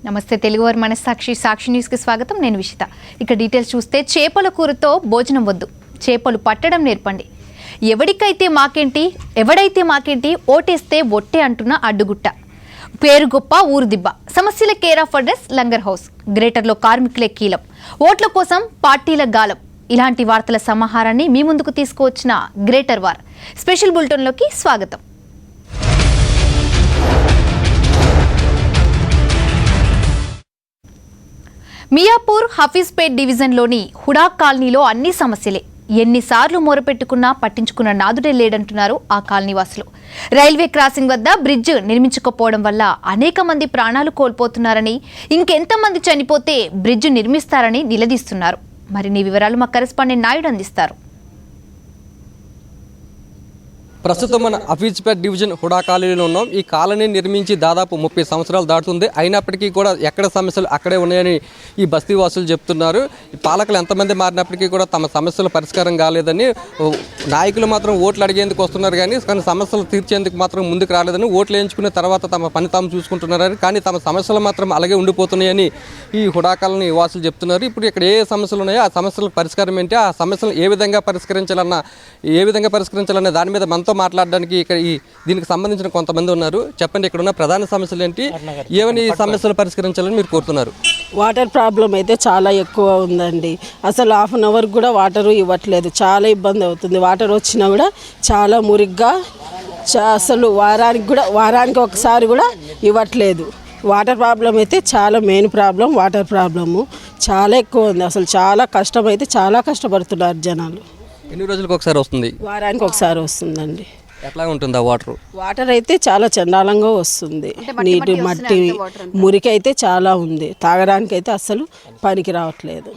నమస్తే తెలుగువారి మనస్సాక్షి సాక్షి న్యూస్కి స్వాగతం. నేను విషిత. ఇక డీటెయిల్స్ చూస్తే చేపల కూరతో భోజనం వద్దు, చేపలు పట్టడం నేర్పండి. ఎవడైతే మాకేంటి ఓటేస్తే ఒట్టే అంటున్న అడ్డుగుట్ట. పేరు గొప్ప ఊరు దిబ్బ. సమస్యల care of address Langar House. గ్రేటర్లో కార్మికులే కీలం. ఓట్ల కోసం పార్టీల గాలం. ఇలాంటి వార్తల సమాహారాన్ని మీ ముందుకు తీసుకువచ్చిన గ్రేటర్ వార్ స్పెషల్ బులెటిన్లోకి స్వాగతం. మియాపూర్ హఫీజ్పేట్ డివిజన్లోని హుడా కాలనీలో అన్ని సమస్యలే. ఎన్నిసార్లు మొరపెట్టుకున్నా పట్టించుకున్న నాదుడే లేడంటున్నారు ఆ కాలనీవాసులు. రైల్వే క్రాసింగ్ వద్ద బ్రిడ్జ్ నిర్మించకపోవడం వల్ల అనేక మంది ప్రాణాలు కోల్పోతున్నారని, ఇంకెంతమంది చనిపోతే బ్రిడ్జ్ నిర్మిస్తారని నిలదీస్తున్నారు. మరిన్ని వివరాలు మా కరెస్పాండెంట్ నాయుడు అందిస్తారు. ప్రస్తుతం మన హఫీజ్పేట్ డివిజన్ హుడా కాలనీలో ఉన్నాం. ఈ కాలనీ నిర్మించి దాదాపు 30 సంవత్సరాలు దాటుతుంది. అయినప్పటికీ కూడా ఎక్కడ సమస్యలు అక్కడే ఉన్నాయని ఈ బస్తీవాసులు చెప్తున్నారు. పాలకులు ఎంతమంది మారినప్పటికీ కూడా తమ సమస్యలు పరిష్కారం కాలేదని, నాయకులు మాత్రం ఓట్లు అడిగేందుకు వస్తున్నారు కానీ సమస్యలు తీర్చేందుకు మాత్రం ముందుకు రాలేదని, ఓట్లు వేయించుకున్న తర్వాత తమ పని తాము చూసుకుంటున్నారని, కానీ తమ సమస్యలు మాత్రం అలాగే ఉండిపోతున్నాయని ఈ హుడా కాలనీ వాసులు చెప్తున్నారు. ఇప్పుడు ఇక్కడ ఏ సమస్యలు ఉన్నాయో ఆ సమస్యలకు పరిష్కారం ఏంటి, ఆ సమస్యలు ఏ విధంగా పరిష్కరించాలన్న దాని మీద మనతో మాట్లాడడానికి ఇక్కడ దీనికి సంబంధించిన కొంతమంది ఉన్నారు. చెప్పండి, ఇక్కడ ఉన్న ప్రధాన సమస్యలు ఏంటి, ఏమని ఈ సమస్యలు పరిష్కరించాలని మీరు కోరుతున్నారు? వాటర్ ప్రాబ్లం అయితే చాలా ఎక్కువ ఉందండి. అసలు హాఫ్ అన్ అవర్ కూడా వాటర్ ఇవ్వట్లేదు. చాలా ఇబ్బంది అవుతుంది. వాటర్ వచ్చినా కూడా చాలా మురిగ్గా, అసలు వారానికి ఒకసారి కూడా ఇవ్వట్లేదు. వాటర్ ప్రాబ్లం అయితే చాలా మెయిన్ ప్రాబ్లం. వాటర్ ప్రాబ్లము చాలా ఎక్కువ ఉంది. అసలు చాలా కష్టం, అయితే చాలా కష్టపడుతున్నారు జనాలు. ఎన్ని రోజులకు ఒకసారి వస్తుంది? వారానికి ఒకసారి వస్తుందండి. ఎట్లా ఉంటుందా వాటర్ అయితే చాలా చండాలంగా వస్తుంది. నీటి మట్టి మురికి అయితే చాలా ఉంది. తాగడానికి అయితే అస్సలు పనికి రావట్లేదు.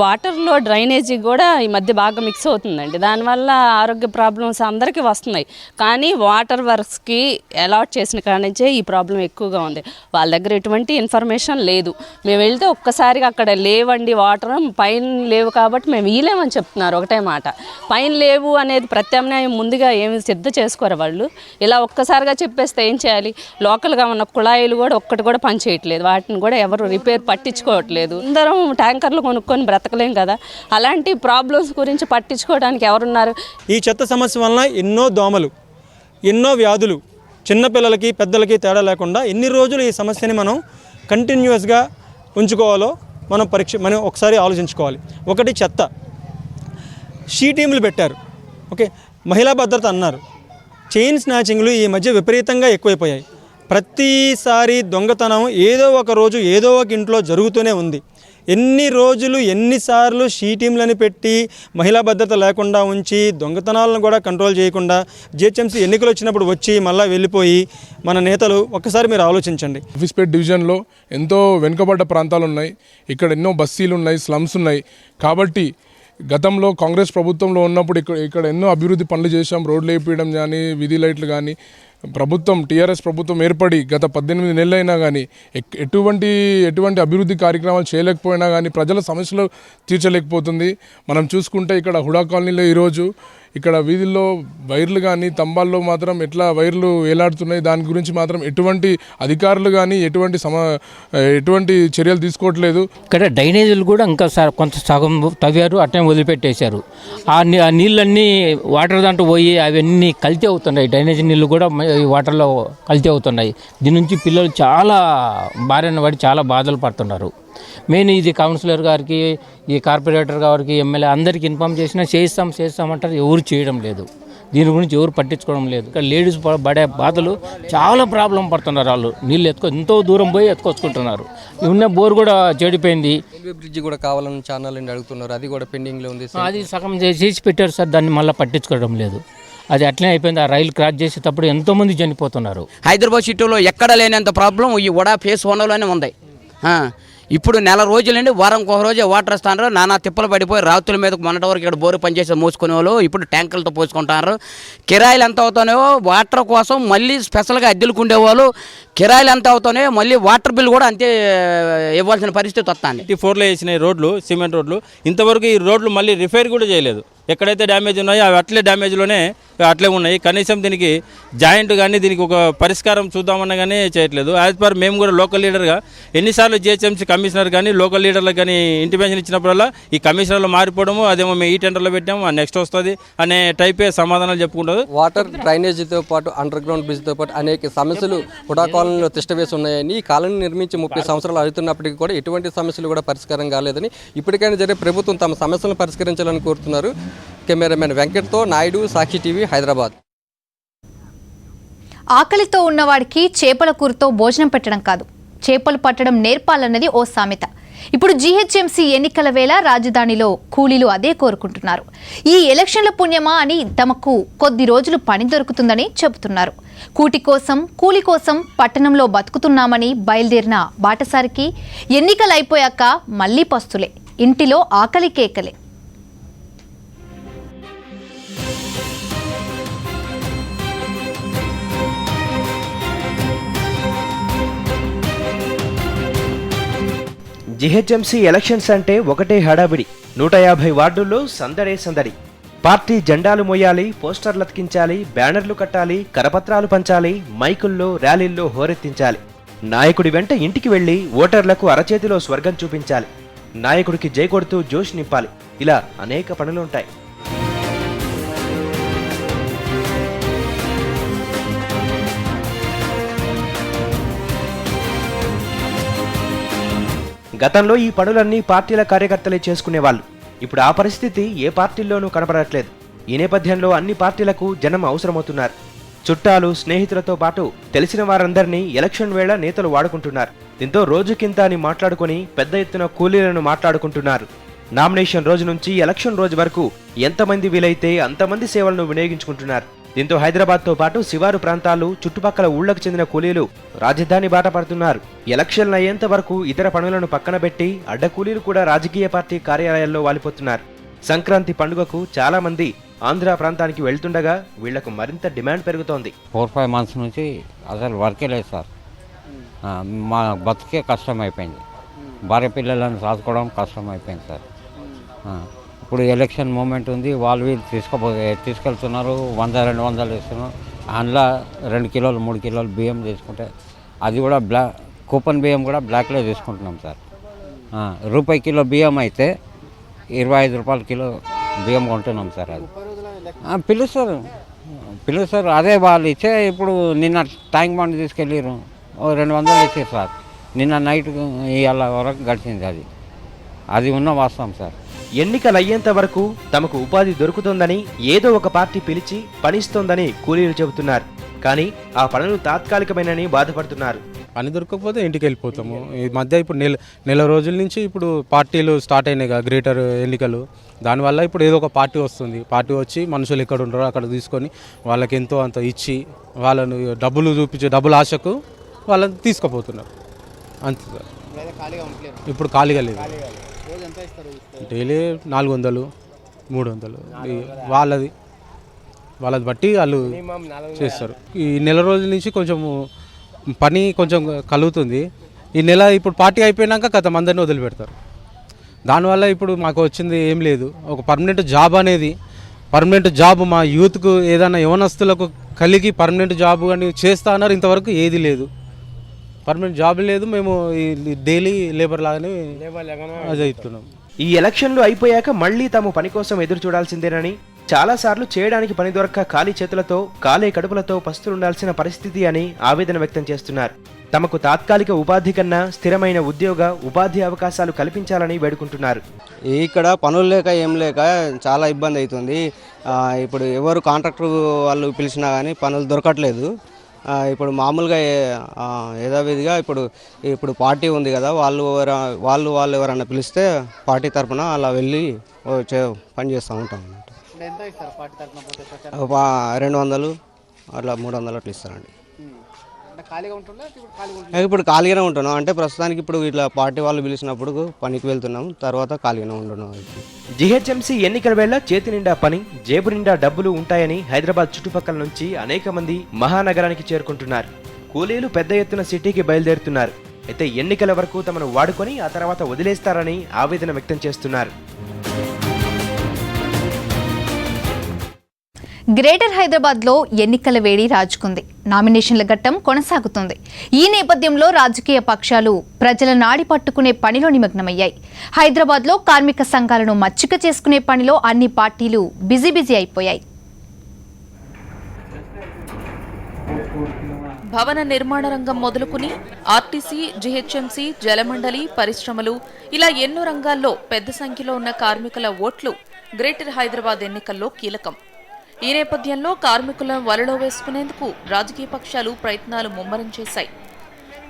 వాటర్లో డ్రైనేజీ కూడా ఈ మధ్య బాగా మిక్స్ అవుతుందండి. దానివల్ల ఆరోగ్య ప్రాబ్లమ్స్ అందరికీ వస్తున్నాయి. కానీ వాటర్ వర్క్స్కి అలాట్ చేసిన కాడి నుంచే ఈ ప్రాబ్లం ఎక్కువగా ఉంది. వాళ్ళ దగ్గర ఎటువంటి ఇన్ఫర్మేషన్ లేదు. మేము వెళ్తే ఒక్కసారిగా అక్కడ లేవండి వాటర్, పైన లేవు కాబట్టి మేము వీలేమని చెప్తున్నారు. ఒకటే మాట, పైన లేవు అనేది ప్రత్యామ్నాయం ముందుగా ఏమి సిద్ధ చేసుకోరు వాళ్ళు. ఇలా ఒక్కసారిగా చెప్పేస్తే ఏం చేయాలి? లోకల్గా ఉన్న కుళాయిలు కూడా ఒక్కటి కూడా పని చేయట్లేదు. వాటిని కూడా ఎవరు రిపేర్ పట్టించుకోవట్లేదు. అందరం ట్యాంకర్లు కొనుక్కొని బ్రతకలేం కదా. అలాంటి ప్రాబ్లమ్స్ గురించి పట్టించుకోవడానికి ఎవరున్నారు? ఈ చెత్త సమస్య వలన ఎన్నో దోమలు, ఎన్నో వ్యాధులు, చిన్నపిల్లలకి పెద్దలకి తేడా లేకుండా ఎన్ని రోజులు ఈ సమస్యని మనం కంటిన్యూస్గా ఉంచుకోవాలో మనం ఒకసారి ఆలోచించుకోవాలి. ఒకటి చెత్త. టీములు పెట్టారు, ఓకే, మహిళా భద్రత అన్నారు. చైన్ స్నాచింగ్లు ఈ మధ్య విపరీతంగా ఎక్కువైపోయాయి. ప్రతిసారి దొంగతనం ఏదో ఒక రోజు ఏదో ఒక ఇంట్లో జరుగుతూనే ఉంది. ఎన్ని రోజులు ఎన్నిసార్లు టీంలను పెట్టి మహిళా భద్రత లేకుండా ఉంచి దొంగతనాలను కూడా కంట్రోల్ చేయకుండా జిహెచ్ఎంసీ ఎన్నికలు వచ్చినప్పుడు వచ్చి మళ్ళీ వెళ్ళిపోయి మన నేతలు ఒక్కసారి మీరు ఆలోచించండి. హఫీజ్పేట్ డివిజన్లో ఎంతో వెనుకబడ్డ ప్రాంతాలు ఉన్నాయి. ఇక్కడ ఎన్నో బస్తీలు ఉన్నాయి, స్లమ్స్ ఉన్నాయి. కాబట్టి గతంలో కాంగ్రెస్ ప్రభుత్వంలో ఉన్నప్పుడు ఇక్కడ ఎన్నో అభివృద్ధి పనులు చేశాం. రోడ్లు వేయడం కానీ, వీధి లైట్లు కానీ. టీఆర్ఎస్ ప్రభుత్వం ఏర్పడి గత 18 నెలలైనా కానీ ఎటువంటి అభివృద్ధి కార్యక్రమాలు చేయలేకపోయినా కానీ ప్రజల సమస్యలు తీర్చలేకపోతుంది. మనం చూసుకుంటే ఇక్కడ హుడా కాలనీలో ఈరోజు ఇక్కడ వీధుల్లో వైర్లు కానీ, తంబాల్లో మాత్రం ఎట్లా వైర్లు వేలాడుతున్నాయి, దాని గురించి మాత్రం ఎటువంటి అధికారులు కానీ ఎటువంటి చర్యలు తీసుకోవట్లేదు. ఇక్కడ డ్రైనేజీలు కూడా ఇంకా కొంత సగం తవ్వారు, అట్టే వదిలిపెట్టేశారు. ఆ నీళ్ళన్నీ వాటర్ దాంట్లో పోయి అవన్నీ కల్తీ అవుతున్నాయి. డ్రైనేజీ నీళ్ళు కూడా వాటర్లో కల్తీ అవుతున్నాయి. దీని నుంచి పిల్లలు చాలా బారిన పడి చాలా బాధలు పడుతున్నారు. మెయిన్ ఇది కౌన్సిలర్ గారికి, ఈ కార్పొరేటర్ గారికి, ఎమ్మెల్యే అందరికీ ఇన్ఫామ్ చేసినా చేస్తామంటారు. ఎవరు చేయడం లేదు. దీని గురించి ఎవరు పట్టించుకోవడం లేదు. ఇక్కడ లేడీస్ పడే బాధలు చాలా ప్రాబ్లం పడుతున్నారు. వాళ్ళు నీళ్ళు ఎంతో దూరం పోయి ఎత్తుకొచ్చుకుంటున్నారు. ఉన్న బోర్ కూడా చెడిపోయింది. బ్రిడ్జ్ కూడా కావాలని ఛానల్ అడుగుతున్నారు, అది కూడా పెండింగ్లో ఉంది. అది సగం చేసి పెట్టారు సార్, దాన్ని మళ్ళీ పట్టించుకోవడం లేదు. అది అట్లే అయిపోయింది. ఆ రైలు క్రాస్ చేసేటప్పుడు ఎంతోమంది చనిపోతున్నారు. హైదరాబాద్ సిటీలో ఎక్కడ లేనంత ప్రాబ్లం ఈ వడా ఫేస్ 1లోనే ఉంది. ఇప్పుడు నెల రోజులండి, వారంకి ఒక రోజే వాటర్ ఇస్తున్నారు. నానా తిప్పలు పడిపోయి రాత్రుల మీద మొన్నటి వరకు ఇక్కడ బోరు పనిచేసి మోసుకునే వాళ్ళు ఇప్పుడు ట్యాంకులతో పోసుకుంటున్నారు. కిరాయిలు ఎంత అవుతాయో వాటర్ కోసం మళ్ళీ స్పెషల్గా అద్దెలకు ఉండేవాళ్ళు కిరాయిలు ఎంత అవుతాయో మళ్ళీ వాటర్ బిల్ కూడా అంతే ఇవ్వాల్సిన పరిస్థితి వస్తుంది. 4లో వేసిన రోడ్లు, సిమెంట్ రోడ్లు, ఇంతవరకు ఈ రోడ్లు మళ్ళీ రిపేర్ కూడా చేయలేదు. ఎక్కడైతే డ్యామేజ్ ఉన్నాయో అవి అట్లే డ్యామేజ్లోనే అట్లే ఉన్నాయి. కనీసం దీనికి జాయింట్ కానీ దీనికి ఒక పరిష్కారం చూద్దామన్నా కానీ చేయట్లేదు. యాజ్ పర్ మేము కూడా లోకల్ లీడర్గా ఎన్నిసార్లు జిహెచ్ఎంసీ కమిషనర్ కానీ లోకల్ లీడర్లకు కానీ ఇంటిమేషన్ ఇచ్చినప్పుడల్లా ఈ కమిషనర్లు మారిపోవడము, అదేమో మేము ఈ టెండర్లో పెట్టాము నెక్స్ట్ వస్తుంది అనే టైపే సమాధానాలు చెప్పుకుంటారు. వాటర్ డ్రైనేజీతో పాటు అండర్ గ్రౌండ్ బ్రిడ్జ్తో పాటు అనేక సమస్యలు హుడా కాలనీలో తిష్టవేసి ఉన్నాయని, ఈ కాలనీ నిర్మించి 30 సంవత్సరాలు అవుతున్నప్పటికీ కూడా ఎటువంటి సమస్యలు కూడా పరిష్కారం కాలేదని, ఇప్పటికైనా జరిగే ప్రభుత్వం తమ సమస్యలను పరిష్కరించాలని కోరుతున్నారు. కెమెరామెన్ వెంకట్తో నాయుడు, సాక్షి టీవీ, హైదరాబాద్. ఆకలితో ఉన్నవాడికి చేపల కూరతో భోజనం పెట్టడం కాదు, చేపలు పట్టడం నేర్పాలన్నది ఓ సామెత. ఇప్పుడు జీహెచ్ఎంసీ ఎన్నికల వేళ రాజధానిలో కూలీలు అదే కోరుకుంటున్నారు. ఈ ఎలక్షన్ల పుణ్యమా అని తమకు కొద్ది రోజులు పని దొరుకుతుందని చెబుతున్నారు. కూలి కోసం పట్టణంలో బతుకుతున్నామని బయలుదేరిన బాటసారికి ఎన్నికలైపోయాక మళ్లీ పస్తులే, ఇంటిలో ఆకలి కేకలే. జీహెచ్ఎంసీ ఎలక్షన్స్ అంటే ఒకటే హడావిడి. 150 వార్డుల్లో సందడే సందడి. పార్టీ జెండాలు మోయాలి, పోస్టర్లు అతికించాలి, బ్యానర్లు కట్టాలి, కరపత్రాలు పంచాలి, మైకుల్లో ర్యాలీల్లో హోరెత్తించాలి. నాయకుడి వెంట ఇంటికి వెళ్లి ఓటర్లకు అరచేతిలో స్వర్గం చూపించాలి. నాయకుడికి జై కొడుతూ జోష్ నింపాలి. ఇలా అనేక పనులుంటాయి. గతంలో ఈ పనులన్నీ పార్టీల కార్యకర్తలే చేసుకునేవాళ్ళు. ఇప్పుడు ఆ పరిస్థితి ఏ పార్టీల్లోనూ కనపడట్లేదు. ఈ నేపథ్యంలో అన్ని పార్టీలకు జనం అవసరమవుతున్నారు. చుట్టాలు, స్నేహితులతో పాటు తెలిసిన వారందరినీ ఎలక్షన్ వేళ నేతలు వాడుకుంటున్నారు. దీంతో రోజుకింత అని మాట్లాడుకుని పెద్ద ఎత్తున కూలీలను మాట్లాడుకుంటున్నారు. నామినేషన్ రోజు నుంచి ఎలక్షన్ రోజు వరకు ఎంతమంది వీలైతే అంతమంది సేవలను వినియోగించుకుంటున్నారు. దీంతో హైదరాబాద్తో పాటు శివారు ప్రాంతాలు, చుట్టుపక్కల ఊళ్లకు చెందిన కూలీలు రాజధాని బాట పడుతున్నారు. ఎలక్షన్లు అయ్యేంత వరకు ఇతర పనులను పక్కన పెట్టి అడ్డ కూలీలు కూడా రాజకీయ పార్టీ కార్యాలయాల్లో వాలిపోతున్నారు. సంక్రాంతి పండుగకు చాలా మంది ఆంధ్ర ప్రాంతానికి వెళ్తుండగా వీళ్లకు మరింత డిమాండ్ పెరుగుతోంది. 4-5 మంత్స్ నుంచి అసలు వర్కే లేదు సార్. మా బతుకే కష్టమైపోయింది. భార్య పిల్లలను సాదుకోవడం కష్టమైపోయింది సార్. ఇప్పుడు ఎలక్షన్ మూమెంట్ ఉంది, వాళ్ళు వీళ్ళు తీసుకెళ్తున్నారు, 100-200 ఇస్తున్నారు. అందులో 2 కిలోలు 3 కిలోలు బియ్యం తీసుకుంటే అది కూడా కూపన్ బియ్యం కూడా బ్లాక్లో తీసుకుంటున్నాం సార్. రూపాయి కిలో బియ్యం అయితే 25 రూపాయల కిలో బియ్యం కొంటున్నాం సార్. అది పిలుస్తారు అదే వాళ్ళు ఇచ్చే. ఇప్పుడు నిన్న ట్యాంక్ బండ్ తీసుకెళ్ళారు, 200 ఇచ్చారు సార్. నిన్న నైట్ ఇవాళ వరకు గడిచింది. అది ఉన్న వాస్తవం సార్. ఎన్నికలు అయ్యేంత వరకు తమకు ఉపాధి దొరుకుతుందని ఏదో ఒక పార్టీ పిలిచి పనిస్తోందని కూలీలు చెబుతున్నారు. కానీ ఆ పనులు తాత్కాలికమేనని బాధపడుతున్నారు. పని దొరకకపోతే ఇంటికి వెళ్ళిపోతాము. ఈ మధ్య ఇప్పుడు నెల రోజుల నుంచి ఇప్పుడు పార్టీలు స్టార్ట్ అయినాయి కదా, గ్రేటర్ ఎన్నికలు. దానివల్ల ఇప్పుడు ఏదో ఒక పార్టీ వస్తుంది. పార్టీ వచ్చి మనుషులు ఎక్కడ ఉంటారో అక్కడ తీసుకొని వాళ్ళకి ఎంతో అంత ఇచ్చి వాళ్ళను డబ్బులు చూపించే డబ్బుల ఆశకు వాళ్ళని తీసుకుపోతున్నారు. అంతే సార్. ఇప్పుడు ఖాళీగా లేదు. డైలీ 400-300 వాళ్ళది బట్టి వాళ్ళు చేస్తారు. ఈ నెల రోజుల నుంచి కొంచెం పని కొంచెం కలుగుతుంది. ఈ నెల ఇప్పుడు పార్టీ అయిపోయినాక గత మందిని వదిలిపెడతారు. దానివల్ల ఇప్పుడు మాకు వచ్చింది ఏం లేదు. ఒక పర్మనెంట్ జాబ్ మా యూత్కు ఏదైనా యవనస్తులకు కలిగి పర్మనెంట్ జాబ్ కానీ చేస్తా అన్నారు. ఇంతవరకు ఏది లేదు, పర్మనెంట్ జాబ్ లేదు. మేము డైలీ లేబర్ లాగానే అవుతున్నాం. ఈ ఎలక్షన్లు అయిపోయాక మళ్లీ తాము పని కోసం ఎదురు చూడాల్సిందేనని, చాలాసార్లు చేయడానికి పని దొరక్క ఖాళీ చేతులతో కాలే కడుపులతో పస్తులుండాల్సిన పరిస్థితి అని ఆవేదన వ్యక్తం చేస్తున్నారు. తమకు తాత్కాలిక ఉపాధి కన్నా స్థిరమైన ఉపాధి అవకాశాలు కల్పించాలని వేడుకుంటున్నారు. ఇక్కడ పనులు లేక ఏం లేక చాలా ఇబ్బంది అవుతుంది. ఇప్పుడు ఎవరు కాంట్రాక్టర్ వాళ్ళు పిలిచినా కానీ పనులు దొరకట్లేదు. ఇప్పుడు మామూలుగా యథావిధిగా ఇప్పుడు పార్టీ ఉంది కదా, వాళ్ళు ఎవరన్నా పిలిస్తే పార్టీ తరఫున అలా వెళ్ళి పని చేస్తూ ఉంటాం. 200 అట్లా 300 అట్లా ఇస్తారండి. ఇప్పుడు ఖాళీగానే ఉంటున్నాం. అంటే ప్రస్తుతానికి ఇప్పుడు ఇట్లా పార్టీ వాళ్ళు పిలిచినప్పుడు పనికి వెళ్తున్నాం, తర్వాత ఖాళీగానే ఉంటున్నాం. జీహెచ్ఎంసీ ఎన్నికల వేళ చేతి నిండా పని, జేబు నిండా డబ్బులు ఉంటాయని హైదరాబాద్ చుట్టుపక్కల నుంచి అనేక మంది మహానగరానికి చేరుకుంటున్నారు. కూలీలు పెద్ద ఎత్తున సిటీకి బయలుదేరుతున్నారు. అయితే ఎన్నికల వరకు తమను వాడుకొని ఆ తర్వాత వదిలేస్తారని ఆవేదన వ్యక్తం చేస్తున్నారు. గ్రేటర్ హైదరాబాద్లో ఎన్నికల వేడి రాజుకుంది. నామినేషన్ల ఘట్టం కొనసాగుతుంది. ఈ నేపథ్యంలో రాజకీయ పక్షాలు ప్రజల నాడి పట్టుకునే పనిలో నిమగ్నమయ్యాయి. హైదరాబాద్లో కార్మిక సంఘాలను మచ్చిక చేసుకునే పనిలో అన్ని పార్టీలు బిజీ అయిపోయాయి. భవన నిర్మాణ రంగం మొదలుకుని ఆర్టీసీ, జీహెచ్ఎంసీ, జలమండలి, పరిశ్రమలు ఇలా ఎన్నో రంగాల్లో పెద్ద సంఖ్యలో ఉన్న కార్మికుల ఓట్లు గ్రేటర్ హైదరాబాద్ ఎన్నికల్లో కీలకం. ఈ నేపథ్యంలో కార్మికులను వలలో వేసుకునేందుకు రాజకీయ పక్షాలు ప్రయత్నాలు ముమ్మరం చేశాయి.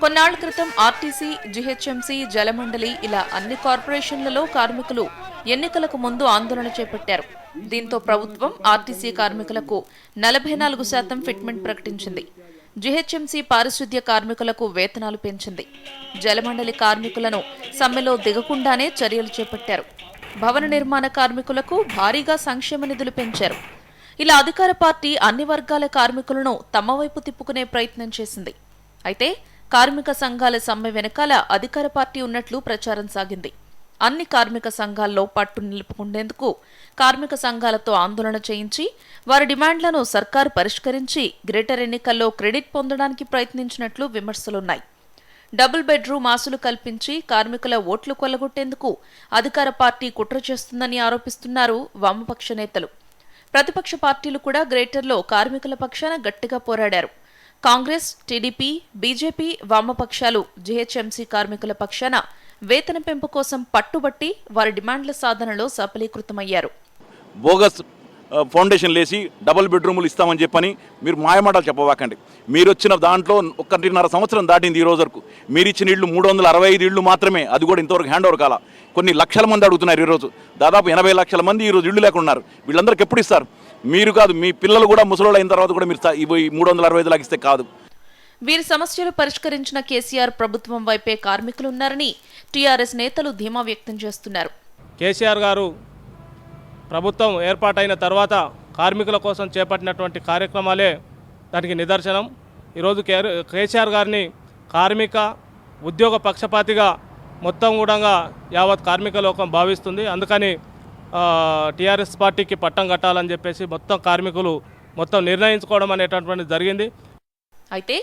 కొన్నాళ్ల క్రితం ఆర్టీసీ, జీహెచ్ఎంసీ, జలమండలి ఇలా అన్ని కార్పొరేషన్లలో కార్మికులు ఎన్నికలకు ముందు ఆందోళన చేపట్టారు. దీంతో ప్రభుత్వం ఆర్టీసీ కార్మికులకు 44% ఫిట్మెంట్ ప్రకటించింది. జీహెచ్ఎంసీ పారిశుద్ధ్య కార్మికులకు వేతనాలు పెంచింది. జలమండలి కార్మికులను సమ్మెలో దిగకుండానే చర్యలు చేపట్టారు. భవన నిర్మాణ కార్మికులకు భారీగా సంక్షేమ నిధులు పెంచారు. ఇలా అధికార పార్టీ అన్ని వర్గాల కార్మికులను తమ వైపు తిప్పుకునే ప్రయత్నం చేసింది. అయితే కార్మిక సంఘాల సమ్మె వెనకాల అధికార పార్టీ ఉన్నట్లు ప్రచారం సాగింది. అన్ని కార్మిక సంఘాల్లో పట్టు నిలుపుకునేందుకు కార్మిక సంఘాలతో ఆందోళన చేయించి వారి డిమాండ్లను సర్కారు పరిష్కరించి గ్రేటర్ ఎన్నికల్లో క్రెడిట్ పొందడానికి ప్రయత్నించినట్లు విమర్శలున్నాయి. డబుల్ బెడ్రూమ్ ఆస్తులు కల్పించి కార్మికుల ఓట్లు కొల్లగొట్టేందుకు అధికార పార్టీ కుట్ర చేస్తుందని ఆరోపిస్తున్నారు వామపక్ష నేతలు. ప్రతిపక్ష పార్టీలు కూడా గ్రేటర్లో కార్మికుల పక్షాన గట్టిగా పోరాడారు. కాంగ్రెస్, టీడీపీ, బీజేపీ, వామపక్షాలు జీహెచ్ఎంసీ కార్మికుల పక్షాన వేతన పెంపు కోసం పట్టుబట్టి వారి డిమాండ్ల సాధనలో సఫలీకృతమయ్యారు. బోగస్ ఫౌండేషన్ లేసి డబుల్ బెడ్రూములు ఇస్తామని చెప్పని మీరు మాయమాటలు చెప్పవాకండి. మీరు వచ్చిన దాంట్లో 1.5 సంవత్సరం దాటింది ఈ రోజు వరకు. మీరు ఇచ్చిన ఇళ్ళు 365 ఇళ్ళు మాత్రమే, అది కూడా ఇంతవరకు హ్యాండ్ ఓవర్ కాల. కొన్ని లక్షల మంది అడుగుతున్నారు ఈరోజు. దాదాపు 80 లక్షల మంది ఈరోజు ఇళ్ళు లేకున్నారు. వీళ్ళందరికీ ఎప్పుడు ఇస్తారు? మీరు కాదు, మీ పిల్లలు కూడా ముసలోళ్ళు అయిన తర్వాత కూడా మీరు 365 లాగా ఇస్తే కాదు. వీరి సమస్యలు పరిష్కరించిన కేసీఆర్ ప్రభుత్వం వైపే కార్మికులున్నారని టీఆర్ఎస్ నేతలు ధీమా వ్యక్తం చేస్తున్నారు. కేసీఆర్ గారు ప్రభుత్వం ఏర్పాటైన తర్వాత కార్మికుల కోసం చేపట్టినటువంటి కార్యక్రమాలే దానికి నిదర్శనం. ఈరోజు కేసీఆర్ గారిని కార్మిక ఉద్యోగ పక్షపాతిగా మొత్తం కూడా యావత్ కార్మిక లోకం భావిస్తుంది. అందుకని టీఆర్ఎస్ పార్టీకి పట్టం కట్టాలని చెప్పేసి మొత్తం కార్మికులు నిర్ణయించుకోవడం అనేటటువంటి జరిగింది. అయితే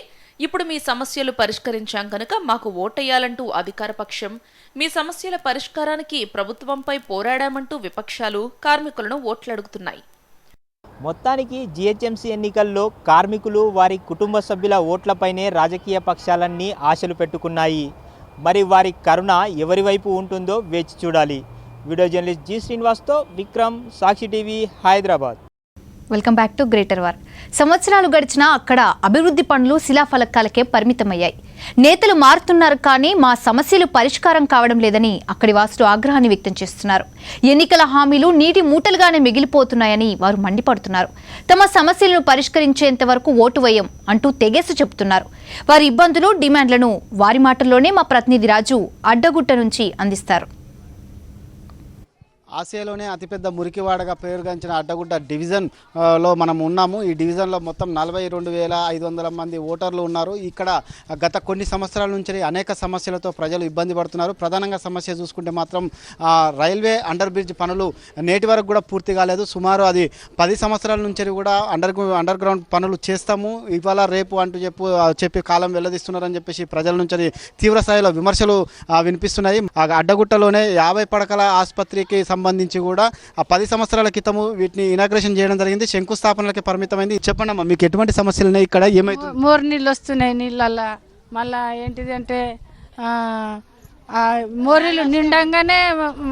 ఇప్పుడు మీ సమస్యలు పరిష్కరించాం కనుక మాకు ఓటేయాలంటూ అధికార పక్షం, మీ సమస్యల పరిష్కారానికి ప్రభుత్వంపై పోరాడామంటూ విపక్షాలు కార్మికులను ఓట్లడుగుతున్నాయి. మొత్తానికి జీహెచ్ఎంసీ ఎన్నికల్లో కార్మికులు వారి కుటుంబ సభ్యుల ఓట్లపైనే రాజకీయ పక్షాలన్నీ ఆశలు పెట్టుకున్నాయి. మరి వారి కరుణ ఎవరి వైపు ఉంటుందో వేచి చూడాలి. వీడియో జర్నలిస్ట్ జి శ్రీనివాస్తో Vikram, Sakshi TV, Hyderabad. Welcome back to greater war. సంవత్సరాలు గడిచినా అక్కడ అభివృద్ధి పనులు శిలాఫలకాలకే పరిమితమయ్యాయి. నేతలు మారుతున్నారు కానీ మా సమస్యలు పరిష్కారం కావడం లేదని అక్కడి వాసులు ఆగ్రహాన్ని వ్యక్తం చేస్తున్నారు. ఎన్నికల హామీలు నీటి మూటలుగానే మిగిలిపోతున్నాయని వారు మండిపడుతున్నారు. తమ సమస్యలను పరిష్కరించేంత వరకు ఓటు వేయం అంటూ తెగేసి చెబుతున్నారు. వారి ఇబ్బందులు, డిమాండ్లను వారి మాటల్లోనే మా ప్రతినిధి రాజు అడ్డగుట్ట నుంచి అందిస్తారు. ఆసియాలోనే అతిపెద్ద మురికివాడగా పేరుగాంచిన అడ్డగుట్ట డివిజన్లో మనం ఉన్నాము. ఈ డివిజన్లో మొత్తం 42,500 మంది ఓటర్లు ఉన్నారు. ఇక్కడ గత కొన్ని సంవత్సరాల నుంచి అనేక సమస్యలతో ప్రజలు ఇబ్బంది పడుతున్నారు. ప్రధానంగా సమస్య చూసుకుంటే మాత్రం రైల్వే అండర్ బ్రిడ్జ్ పనులు నేటి వరకు కూడా పూర్తి కాలేదు. సుమారు అది 10 సంవత్సరాల నుంచి కూడా అండర్ గ్రౌండ్ పనులు చేస్తాము ఇవాళ రేపు అంటూ చెప్పి కాలం వెల్లదిస్తున్నారని చెప్పేసి ప్రజల నుంచి తీవ్ర స్థాయిలో విమర్శలు వినిపిస్తున్నాయి. అడ్డగుట్టలోనే 50 పడకల ఆసుపత్రికి సంబంధించి కూడా 10 సంవత్సరాల క్రితము వీటిని ఇనాగ్రేషన్ చేయడం జరిగింది. శంకుస్థాపనలకి పరిమితమైంది. చెప్పండి అమ్మా, మీకు ఎటువంటి సమస్యలు ఉన్నాయి? ఇక్కడ ఏమైతుంది? మోరు నీళ్ళు వస్తున్నాయి. నీళ్ళల్లో మళ్ళా ఏంటిది అంటే మోరీలు నిండంగానే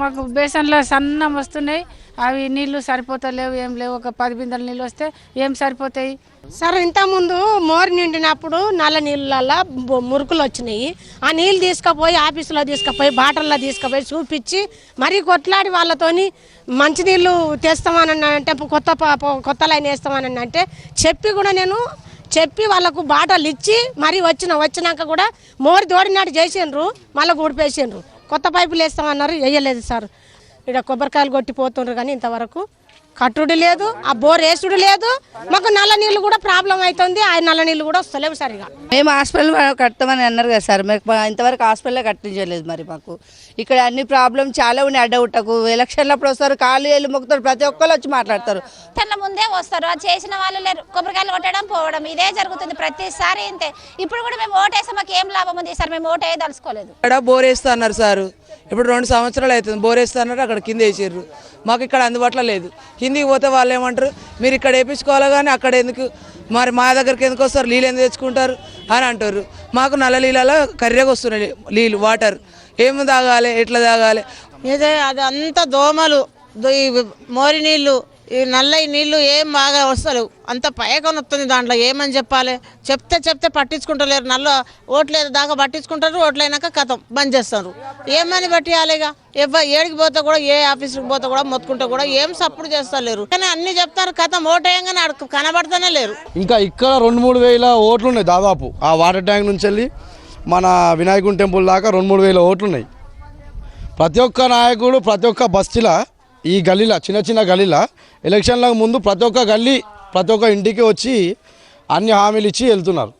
మాకు బేసన్లో సన్నం వస్తున్నాయి. అవి నీళ్లు సరిపోతలేవు, ఏం లేవు. ఒక 10 బిందెల నీళ్ళు వస్తే ఏం సరిపోతాయి? సార్ ఇంతకుముందు మోరు నిండినప్పుడు నల్ల నీళ్ళల్లో మురుకులు వచ్చినాయి. ఆ నీళ్ళు తీసుకుపోయి ఆఫీసులో తీసుకుపోయి బాటల్లో తీసుకుపోయి చూపించి మరీ కొట్లాడి వాళ్ళతోని మంచినీళ్ళు తెస్తామని అంటే కొత్త లైన్ వేస్తామని అంటే చెప్పి వాళ్ళకు బాటలు ఇచ్చి మరీ వచ్చినాక కూడా మోరు దోడినాడు చేసిండ్రు, మళ్ళీ ఊడిపేసిండ్రు. కొత్త పైపులు వేస్తామన్నారు, వేయలేదు సార్. ఇక్కడ కొబ్బరికాయలు కొట్టిపోతుండ్రు కానీ ఇంతవరకు కట్టుడు లేదు, ఆ బోర్ వేసుడు లేదు. మాకు నల్ల నీళ్ళు కూడా ప్రాబ్లం అవుతుంది. ఆ నల్ల నీళ్ళు కూడా వస్తలేవు సరిగా. మేము హాస్పిటల్ కడతామని అన్నారు కదా సార్, మాకు ఇంతవరకు హాస్పిటల్లో కట్టించలేదు. మరి మాకు ఇక్కడ అన్ని ప్రాబ్లం చాలా ఉన్నాయి. అడ్డగుట్టకు ఎలక్షన్లప్పుడు వస్తారు, కాళ్ళు వేళ్ళు మొక్కుతారు, ప్రతి ఒక్కరు వచ్చి మాట్లాడతారు. తన ముందే వస్తారు, అది చేసిన వాళ్ళు లేరు. కొబ్బరికాయలు కొట్టడం పోవడం ఇదే జరుగుతుంది ప్రతిసారి ఇంతే. ఇప్పుడు కూడా మేము ఓటేస్తే మాకు ఏం లాభం ఉంది సార్? మేము ఓటే దలుచుకోలేదు. ఇక్కడ బోర్ వేస్తా అన్నారు సార్, ఇప్పుడు 2 సంవత్సరాలు అవుతుంది. బోర్ వేస్తా అన్నారు, అక్కడ కింద వేసారు. మాకు ఇక్కడ అందుబాటులో లేదు. కిందికి పోతే వాళ్ళు ఏమంటారు, మీరు ఇక్కడ వేయించుకోవాలి కానీ అక్కడ ఎందుకు, మరి మా దగ్గరికి ఎందుకు వస్తారు, నీళ్ళు ఎందుకు తెచ్చుకుంటారు అని అంటారు. మాకు నల్ల నీళ్ళలో కర్రెగా వస్తున్నాయి నీళ్ళు, వాటర్ ఏమి తాగాలి, ఎట్లా తాగాలి? ఇదే అది అంత దోమలు, ఈ మోరి నీళ్ళు, ఈ నల్ల నీళ్ళు ఏం బాగా వస్తలేవు. అంత పైకొని వస్తుంది దాంట్లో. ఏమని చెప్పాలి? చెప్తే పట్టించుకుంటలేరు. నల్ల ఓట్లేదు దాకా పట్టించుకుంటారు, ఓట్లైనాక కథం బంద్ చేస్తారు. ఏమని పట్టియాలిగా? ఏడికి పోతే కూడా, ఏ ఆఫీస్కి పోతే కూడా, మొత్తుకుంటే కూడా ఏం సపోర్ట్ చేస్తలేరు. కానీ అన్ని చెప్తారు, కథం ఓటేయంగానే కనబడతానే లేరు. ఇంకా ఇక్కడ 2-3 వేల ఓట్లు ఉన్నాయి దాదాపు. ఆ వాటర్ ట్యాంక్ నుంచి వెళ్ళి మన వినాయకుని టెంపుల్ దాకా 2-3 వేల ఓట్లు ఉన్నాయి. ప్రతి ఒక్క నాయకుడు ప్రతి ఒక్క బస్తీలా, ఈ గల్లీలో చిన్న గల్లీలో ఎలక్షన్లకు ముందు ప్రతి ఒక్క గల్లీ ప్రతి ఒక్క ఇంటికి వచ్చి అన్ని హామీలు ఇచ్చి వెళ్తున్నారు.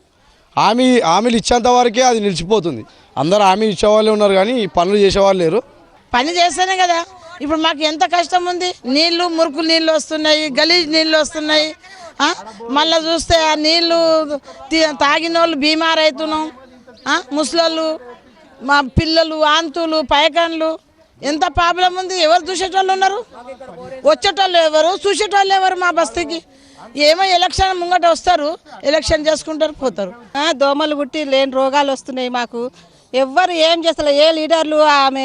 హామీలు ఇచ్చేంత వరకే అది నిలిచిపోతుంది. అందరూ హామీలు ఇచ్చేవాళ్ళే ఉన్నారు కానీ పనులు చేసేవాళ్ళు లేరు. పని చేస్తేనే కదా. ఇప్పుడు మాకు ఎంత కష్టం ఉంది. నీళ్లు మురుకులు నీళ్ళు వస్తున్నాయి, గలీజ్ నీళ్ళు వస్తున్నాయి. మళ్ళీ చూస్తే ఆ నీళ్లు తాగిన వాళ్ళు బీమార్ అవుతున్నాం. ముసలోళ్ళు, మా పిల్లలు, ఆంతులు, పైకాన్లు, ఎంత ప్రాబ్లం ఉంది. ఎవరు చూసేటోళ్ళు ఉన్నారు? వచ్చేటోళ్ళు ఎవరు, చూసేటోళ్ళు ఎవరు? మా బస్తీకి ఏమో ఎలక్షన్ ముంగట వస్తారు, ఎలక్షన్ చేసుకుంటారు, పోతారు. దోమలు గుట్టి లేని రోగాలు వస్తున్నాయి మాకు. ఎవ్వరు ఏం చేస్తలే. ఏ లీడర్లు, ఆమె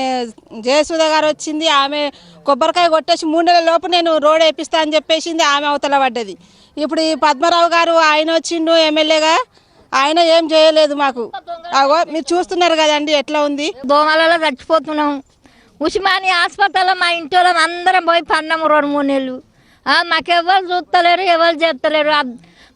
జయసుధ గారు వచ్చింది, ఆమె కొబ్బరికాయ కొట్టేసి 3 నెలల లోపు నేను రోడ్ వేపిస్తా అని చెప్పేసింది, ఆమె అవతల పడ్డది. ఇప్పుడు ఈ పద్మరావు గారు ఆయన వచ్చిండు ఎమ్మెల్యేగా, ఆయన ఏం చేయలేదు మాకు. అగో మీరు చూస్తున్నారు కదండి ఎట్లా ఉంది. దోమలలో చచ్చిపోతున్నాం. ఉస్మాని హాస్పిటల్లో మా ఇంటి వాళ్ళం అందరం పోయి పన్నాము 2-3 నెలలు. మాకెవ్వరు చూస్తలేరు, ఎవరు చేస్తలేరు.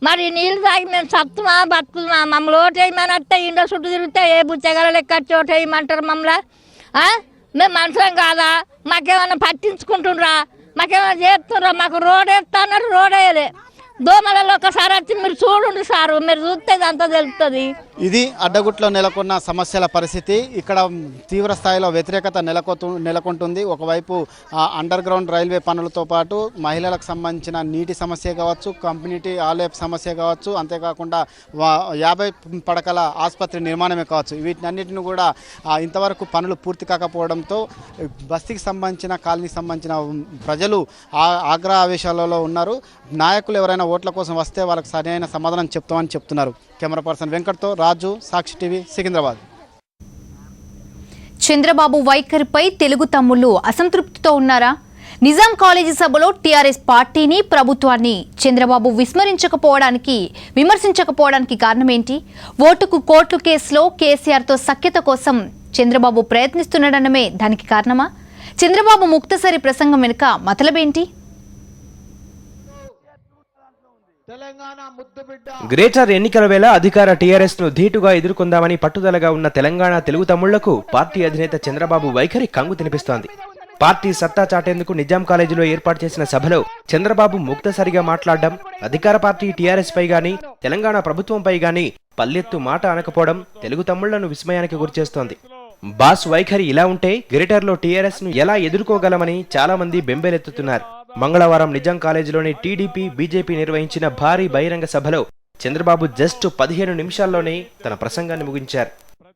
మరి నీళ్ళు తాగి మేము సత్తుమా బతుకుమా? మమ్మల్ని ఓటేయమనట్టే ఇంట్లో చుట్టూ తిరిగితే ఏ బుచ్చగల లెక్క ఓటేయమంటారు మమ్మల్ని. మేము మనుషులం కాదా? మాకేమన్నా పట్టించుకుంటుండ్రా? మాకేమైనా చేస్తుండ్రా? మాకు రోడ్ వేస్తా అన్నారు, రోడ్ వేయలే. దోమలలో ఒకసారి వచ్చి మీరు చూడండి సారు, మీరు చూస్తే అంతా తెలుస్తుంది. ఇది అడ్డగుట్లో నెలకొన్న సమస్యల పరిస్థితి. ఇక్కడ తీవ్ర స్థాయిలో వ్యతిరేకత నెలకొంటుంది. ఒకవైపు అండర్ గ్రౌండ్ రైల్వే పనులతో పాటు మహిళలకు సంబంధించిన నీటి సమస్య కావచ్చు, కమ్యూనిటీ ఆలయ సమస్య కావచ్చు, అంతేకాకుండా 50 పడకల ఆసుపత్రి నిర్మాణమే కావచ్చు. వీటినన్నిటిని కూడా ఇంతవరకు పనులు పూర్తి కాకపోవడంతో బస్తీకి సంబంధించిన కాలనీకి సంబంధించిన ప్రజలు ఆగ్రహ ఆవేశాలలో ఉన్నారు. నాయకులు ఎవరైనా ఓట్ల కోసం వస్తే వాళ్ళకి సరైన సమాధానం చెప్తామని చెప్తున్నారు. కెమెరా పర్సన్ వెంకట్తో రాజు, సాక్షి టీవీ, సికింద్రాబాద్. చంద్రబాబు వైఖరిపై తెలుగు తమ్ముళ్లు అసంతృప్తితో ఉన్నారా? నిజాం కాలేజీ సభలో టీఆర్ఎస్ పార్టీని, ప్రభుత్వాన్ని చంద్రబాబు విమర్శించకపోవడానికి కారణమేంటి? ఓటుకు కోట్లు కేసులో కేసీఆర్తో సఖ్యత కోసం చంద్రబాబు ప్రయత్నిస్తున్నాడనమే దానికి కారణమా? చంద్రబాబు ముక్తసరి ప్రసంగం వెనుక మతలబేంటి? గ్రేటర్ ఎన్నికల వేళ అధికార టీఆర్ఎస్ ను ధీటుగా ఎదుర్కొందామని పట్టుదలగా ఉన్న తెలంగాణ తెలుగు తమ్ముళ్లకు పార్టీ అధినేత చంద్రబాబు వైఖరి కంగు తినిపిస్తోంది. పార్టీ సత్తా చాటేందుకు నిజాం కాలేజీలో ఏర్పాటు చేసిన సభలో చంద్రబాబు ముక్తసరిగా మాట్లాడడం, అధికార పార్టీ టీఆర్ఎస్ పై గానీ, తెలంగాణ ప్రభుత్వంపై గానీ పల్లెత్తు మాట అనకపోవడం తెలుగు తమ్ముళ్లను విస్మయానికి గురిచేస్తోంది. బాస్ వైఖరి ఇలా ఉంటే గ్రేటర్లో టీఆర్ఎస్ ను ఎలా ఎదుర్కోగలమని చాలా మంది బెంబేలెత్తుతున్నారు. మంగళవారం నిజాం కాలేజీలోని టీడీపీ, బీజేపీ నిర్వహించిన భారీ బహిరంగ సభలో చంద్రబాబు జస్ట్ 15 నిమిషాల్లోనే తన ప్రసంగాన్ని ముగించారు.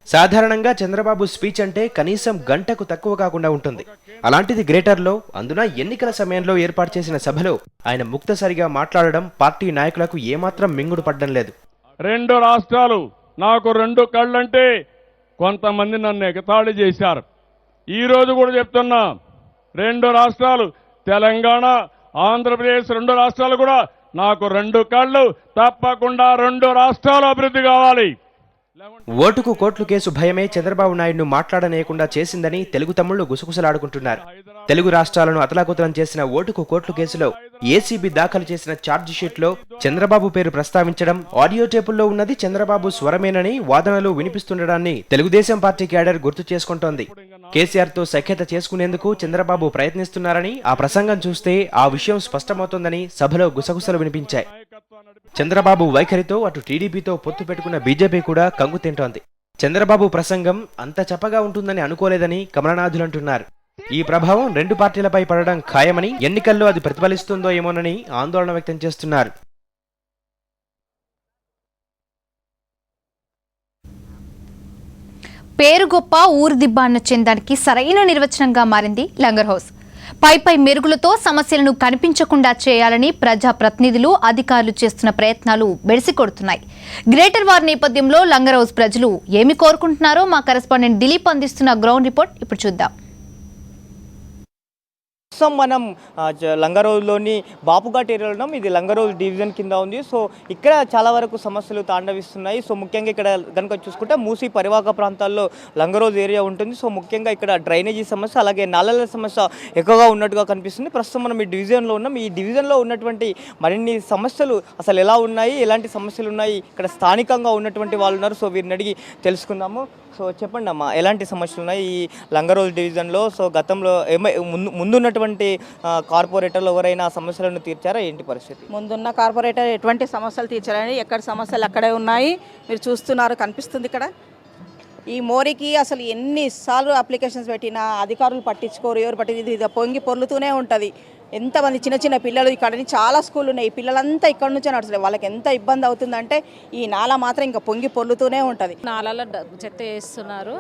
సాధారణంగా చంద్రబాబు స్పీచ్ అంటే కనీసం గంటకు తక్కువ కాకుండా ఉంటుంది. అలాంటిది గ్రేటర్లో, అందున ఎన్నికల సమయంలో ఏర్పాటు చేసిన సభలో ఆయన ముక్తసరిగా మాట్లాడడం పార్టీ నాయకులకు ఏమాత్రం మింగుడు పడ్డం లేదు. 2 రాష్ట్రాలు, నాకు 2 కళ్ళంటే కొంతమంది నన్ను ఎగతాళి చేశారు. ఈరోజు కూడా చెప్తున్నా, 2 రాష్ట్రాలు తెలంగాణ, ఆంధ్రప్రదేశ్ 2 రాష్ట్రాలు కూడా నాకు 2 కళ్ళు. తప్పకుండా 2 రాష్ట్రాలు అభివృద్ధి కావాలి. ఓటుకు కోట్లు కేసు భయమే చంద్రబాబు నాయుడును మాట్లాడనేయకుండా చేసిందని తెలుగు తమ్ముళ్లు గుసగుసలాడుకుంటున్నారు. తెలుగు రాష్ట్రాలను అతలాకుతలం చేసిన ఓటుకు కోట్లు కేసులో ఏసీబీ దాఖలు చేసిన ఛార్జ్ షీట్లో చంద్రబాబు పేరు ప్రస్తావించడం, ఆడియో టేపుల్లో ఉన్నది చంద్రబాబు స్వరమేనని వాదనలు వినిపిస్తుండడాన్ని తెలుగుదేశం పార్టీ క్యాడర్ గుర్తు చేసుకుంటోంది. కేసీఆర్తో సఖ్యత చేసుకునేందుకు చంద్రబాబు ప్రయత్నిస్తున్నారని ఆ ప్రసంగం చూస్తే ఆ విషయం స్పష్టమవుతోందని సభలో గుసగుసలు వినిపించాయి. చంద్రబాబు వైఖరితో అటు టీడీపీతో పొత్తు పెట్టుకున్న బీజేపీ కూడా కంగు తింటోంది. చంద్రబాబు ప్రసంగం అంత చప్పగా ఉంటుందని అనుకోలేదని కమలనాథులంటున్నారు. ఈ ప్రభావం రెండు పార్టీలపై పడడం ఖాయమని, ఎన్నికల్లో అది ప్రతిఫలిస్తుందో ఏమోనని ఆందోళన వ్యక్తం చేస్తున్నారు. పేరు గొప్ప ఊరు దిబ్బ అన్న చందానికి సరైన నిర్వచనంగా మారింది లంగర్ హౌస్. పై మెరుగులతో సమస్యలను కనిపించకుండా చేయాలని ప్రజాప్రతినిధులు, అధికారులు చేస్తున్న ప్రయత్నాలు బెడిసి కొడుతున్నాయి. గ్రేటర్ వార్ నేపథ్యంలో లంగర్ హౌస్ ప్రజలు ఏమి కోరుకుంటున్నారో మా కరెస్పాండెంట్ దిలీప్ అందిస్తున్న గ్రౌండ్ రిపోర్ట్ ఇప్పుడు చూద్దాం. మనం లంగరోజులోని బాపుఘాట్ ఏరియాలో ఉన్నాం. ఇది లంగరోజు డివిజన్ కింద ఉంది. సో ఇక్కడ చాలా వరకు సమస్యలు తాండవిస్తున్నాయి. సో ముఖ్యంగా ఇక్కడ కనుక చూసుకుంటే మూసీ పరివాహక ప్రాంతాల్లో లంగరోజు ఏరియా ఉంటుంది. సో ముఖ్యంగా ఇక్కడ డ్రైనేజీ సమస్య, అలాగే నాలల సమస్య ఎక్కువగా ఉన్నట్టుగా కనిపిస్తుంది. ప్రస్తుతం మనం ఈ డివిజన్లో ఉన్నాం. ఈ డివిజన్లో ఉన్నటువంటి మరిన్ని సమస్యలు అసలు ఎలా ఉన్నాయి, ఎలాంటి సమస్యలు ఉన్నాయి, ఇక్కడ స్థానికంగా ఉన్నటువంటి వాళ్ళు ఉన్నారు. సో వీరిని అడిగి తెలుసుకుందాము. సో చెప్పండి అమ్మా, ఎలాంటి సమస్యలు ఉన్నాయి ఈ లంగరోజు డివిజన్లో? సో గతంలో ముందున్నటువంటి కార్పొరేటర్లు ఎవరైనా సమస్యలను తీర్చారా? ఏంటి పరిస్థితి? ముందున్న కార్పొరేటర్ ఎటువంటి సమస్యలు తీర్చారని, ఎక్కడ సమస్యలు అక్కడే ఉన్నాయి. మీరు చూస్తున్నారు, కనిపిస్తుంది ఇక్కడ. ఈ మోరికి అసలు ఎన్నిసార్లు అప్లికేషన్స్ పెట్టినా అధికారులు పట్టించుకోరు. ఎవరు పట్టింది ఇది పొంగి పొర్లుతూనే ఉంటుంది. ఎంతమంది చిన్న చిన్న పిల్లలు ఇక్కడ చాలా స్కూళ్ళు ఉన్నాయి. ఈ పిల్లలంతా ఇక్కడ నుంచే నడుస్తారు. వాళ్ళకి ఎంత ఇబ్బంది అవుతుందంటే ఈ నాల మాత్రం ఇంకా పొంగి పొర్లుతూనే ఉంటుంది. నాలలో చెత్త వేస్తున్నారు.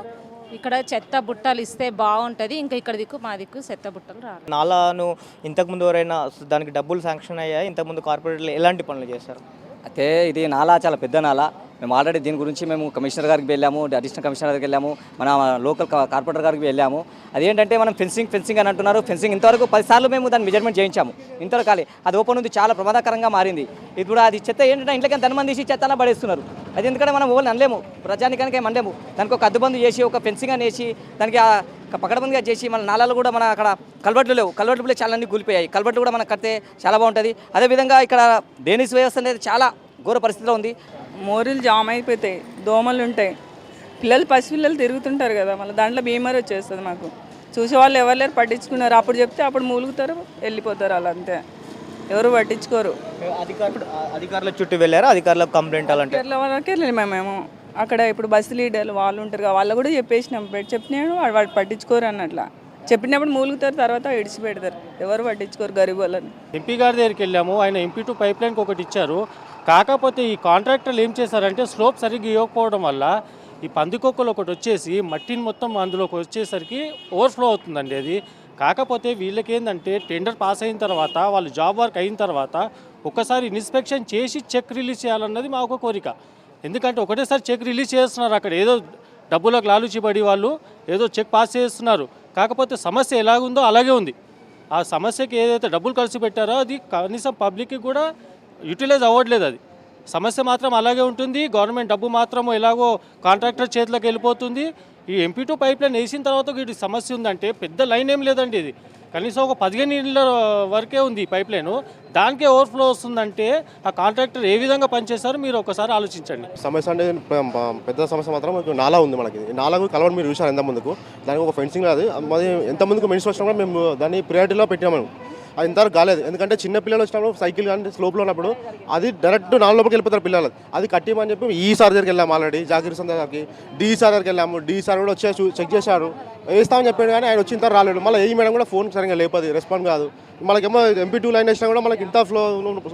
ఇక్కడ చెత్త బుట్టలు ఇస్తే బాగుంటుంది. ఇంకా ఇక్కడ దిక్కు మా దిక్కు చెత్త బుట్టలు రాదు. నాలాను ఇంతకుముందు ఎవరైనా దానికి డబ్బులు శాంక్షన్ అయ్యాయి? ఇంతకుముందు కార్పొరేటర్లు ఎలాంటి పనులు చేస్తారు? అయితే ఇది నాలా చాలా పెద్ద నాలా. మేము ఆల్రెడీ దీని గురించి మేము కమిషనర్ గారికి వెళ్ళాము, అడిషనల్ కమిషనర్ గారికి వెళ్ళాము, మన లోకల్ కార్పొరేటర్ గారికి వెళ్ళాము. అదేంటంటే మనం ఫెన్సింగ్ అని అంటున్నారు. ఫెన్సింగ్ ఇంతవరకు 10 సార్లు మేము దాన్ని మెజర్మెంట్ చేయించాము. ఇంతవరకు కాలే. అది ఓపెన్ ఉంది, చాలా ప్రమాదకరంగా మారింది. ఇప్పుడు అది చెత్త ఏంటంటే ఇంట్లోకి ధనమంది తీసి చెత్తలా పడేస్తున్నారు. అది ఎందుకంటే మనం ఓన్లీ అనలేము, ప్రజానికానికి ఏం అనలేము. దానికి ఒక అద్దుబందు చేసి, ఒక ఫెన్సింగ్ అని వేసి, దానికి పకడబందిగా చేసి, మన నాలాలు కూడా మన అక్కడ కల్వర్ట్లు లేవు. కల్వర్ట్లు చాలా అన్ని కూలిపోయాయి. కల్వర్ట్లు కూడా మనం కడితే చాలా బాగుంటుంది. అదేవిధంగా ఇక్కడ డ్రైనేజ్ వ్యవస్థ అనేది చాలా ఘోర పరిస్థితిలో ఉంది. మోరీలు జామ్ అయిపోతాయి, దోమలు ఉంటాయి, పసిపిల్లలు తిరుగుతుంటారు కదా, మళ్ళీ దాంట్లో బీమారి వచ్చేస్తుంది. మాకు చూసేవాళ్ళు ఎవరు లేరు, పట్టించుకున్నారు. అప్పుడు చెప్తే అప్పుడు మూలుగుతారు, వెళ్ళిపోతారు. అలా అంతే, ఎవరు పట్టించుకోరు. అధికారుల చుట్టూ వెళ్ళారు, అధికారులకు కంప్లైంట్ అలాంటి వరకే మేము అక్కడ ఇప్పుడు బస్సు లీడర్లు వాళ్ళు ఉంటారు కదా, వాళ్ళు కూడా చెప్పేసినాం, చెప్పినాడు వాడు పట్టించుకోరు అన్నట్లా. చెప్పినప్పుడు మూలుగుతారు, తర్వాత ఇడిచిపెడతారు. ఎవరు పట్టించుకోరు గరీబ్ వాళ్ళని. ఎంపీ గారి దగ్గరికి వెళ్ళాము. ఆయన MP2 పైప్ లైన్కి ఒకటి ఇచ్చారు. కాకపోతే ఈ కాంట్రాక్టర్లు ఏం చేశారంటే స్లోప్ సరిగ్గా ఇవ్వకపోవడం వల్ల ఈ పందికొక్కలు ఒకటి వచ్చేసి మట్టిని మొత్తం అందులోకి వచ్చేసరికి ఓవర్ఫ్లో అవుతుందండి అది. కాకపోతే వీళ్ళకి ఏంటంటే టెండర్ పాస్ అయిన తర్వాత, వాళ్ళు జాబ్ వర్క్ అయిన తర్వాత ఒక్కసారి ఇన్స్పెక్షన్ చేసి చెక్ రిలీజ్ చేయాలన్నది మా ఒక కోరిక. ఎందుకంటే ఒకటేసారి చెక్ రిలీజ్ చేస్తున్నారు. అక్కడ ఏదో డబ్బులకు లాలుచిపడి వాళ్ళు ఏదో చెక్ పాస్ చేస్తున్నారు. కాకపోతే సమస్య ఎలాగుందో అలాగే ఉంది. ఆ సమస్యకి ఏదైతే డబ్బులు ఖర్చు పెట్టారో అది కనీసం పబ్లిక్కి కూడా యూటిలైజ్ అవ్వట్లేదు. అది సమస్య మాత్రం అలాగే ఉంటుంది. గవర్నమెంట్ డబ్బు మాత్రం ఎలాగో కాంట్రాక్టర్ చేతిలోకి వెళ్ళిపోతుంది. ఈ MP2 పైప్ లైన్ వేసిన తర్వాత వీటి సమస్య ఉందంటే పెద్ద లైన్ ఏం లేదండి. ఇది కనీసం ఒక 15 ఇళ్ళ వరకే ఉంది పైప్ లైను. దానికే ఓవర్ఫ్లో వస్తుందంటే ఆ కాంట్రాక్టర్ ఏ విధంగా పనిచేస్తారో మీరు ఒకసారి ఆలోచించండి. సమస్య అంటే పెద్ద సమస్య మాత్రం నాలా ఉంది. మనకి నాలా కలవడం మీరు చూసారు ఎంత ముందుకు. దానికి ఒక ఫెన్సింగ్ రాదు. మరి ఎంత ముందుకు మినిస్టర్ వచ్చినా కూడా మేము దాన్ని ప్రియారిటీలో పెట్టినాము. అది ఇంతవరకు కాలేదు. ఎందుకంటే చిన్న పిల్లలు వచ్చినప్పుడు సైకిల్ కానీ స్లోప్లో ఉన్నప్పుడు అది డైరెక్ట్ నాలుగు లోపలికి వెళ్ళిపోతారు పిల్లలు. అది కట్టిమని చెప్పి ఈసారి దగ్గరికి వెళ్ళాము. ఆల్రెడీ జాకిర్ సందర్ గారికి DSR దగ్గరికి వెళ్ళాము. DSR కూడా వచ్చి చెక్ చేశారు, వేస్తామని చెప్పాడు. కానీ ఆయన వచ్చిన తర్వాత రాలేడు. మళ్ళీ ఏ మేడం కూడా ఫోన్ సరిగ్గా లేపది, రెస్పాండ్ కాదు. మనకేమో MP2 లైన్ వేసినా కూడా మనకి ఇంత ఫ్లో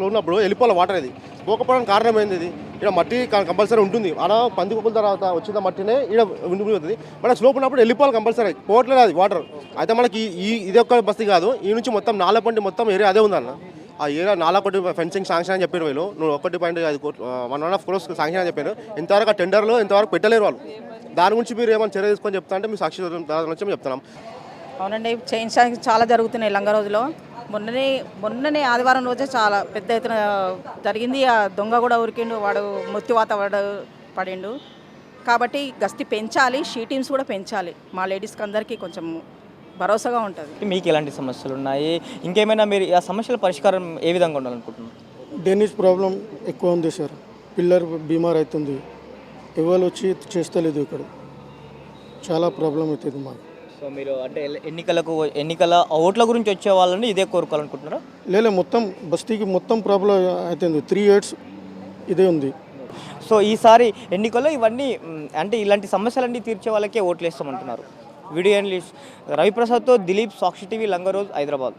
ఉన్నప్పుడు వెళ్ళిపోవాలి వాటర్. ఇది పోకపోవడానికి కారణం ఏంది? ఇది ఇక్కడ మట్టి కంపల్సరీ ఉంటుంది. అలా పందికొక్కుల తర్వాత వచ్చిన మట్టినే ఇక్కడ ఉండిపోతుంది. మన స్లోప్ ఉన్నప్పుడు వెళ్ళిపోవాలి కంపల్సరీ. పోవట్లేదు అది వాటర్. అయితే మనకి ఇది ఒక్క బస్తీ కాదు, ఈ నుంచి మొత్తం నాలపంటి మొత్తం ఏరియా అదే ఉందన్న. ఆ ఏరియా నాలపంటి ఫెన్సింగ్ శాంక్షన్ అని చెప్పారు వీళ్ళు. 1.5 1.5 crores శాంక్షన్ అని చెప్పారు. ఇంతవరకు ఆ టెండర్లో ఇంతవరకు పెట్టలేరు వాళ్ళు. దాని గురించి మీరు ఏమైనా చర్య తీసుకొని చెప్తా అంటే మీ సాక్షి దాని నుంచి చెప్తున్నాం. అవునండి, చేయించడానికి చాలా జరుగుతున్నాయి లంగరోజులో. మొన్ననే ఆదివారం రోజే చాలా పెద్ద ఎత్తున జరిగింది. ఆ దొంగ కూడా ఉరికిండు, వాడు మృత్యువాత పడిండు. కాబట్టి గస్తీ పెంచాలి, షీటీమ్స్ కూడా పెంచాలి. మా లేడీస్కి అందరికీ కొంచెం భరోసాగా ఉంటుంది. మీకు ఎలాంటి సమస్యలు ఉన్నాయి? ఇంకేమైనా మీరు ఆ సమస్యల పరిష్కారం ఏ విధంగా ఉండాలనుకుంటున్నారు? డ్రైనేజ్ ప్రాబ్లం ఎక్కువ ఉంది సార్. పిల్లర్ బీమార్ అవుతుంది, ఎవరు వచ్చి చేస్తలేదు. ఇక్కడ చాలా ప్రాబ్లం అవుతుంది మాకు. సో మీరు అంటే ఎన్నికల ఓట్ల గురించి వచ్చే వాళ్ళని ఇదే కోరుకోవాలనుకుంటున్నారా? లేలే మొత్తం బస్తీకి మొత్తం ప్రాబ్లం అవుతుంది. 3 years ఇదే ఉంది. సో ఈసారి ఎన్నికల్లో ఇవన్నీ అంటే ఇలాంటి సమస్యలన్నీ తీర్చే వాళ్ళకే ఓట్లు వేస్తామంటున్నారు. వీడియో జర్నలిస్ట్ రవిప్రసాద్తో దిలీప్, సాక్షి టీవీ, లంగరోజ్, హైదరాబాద్.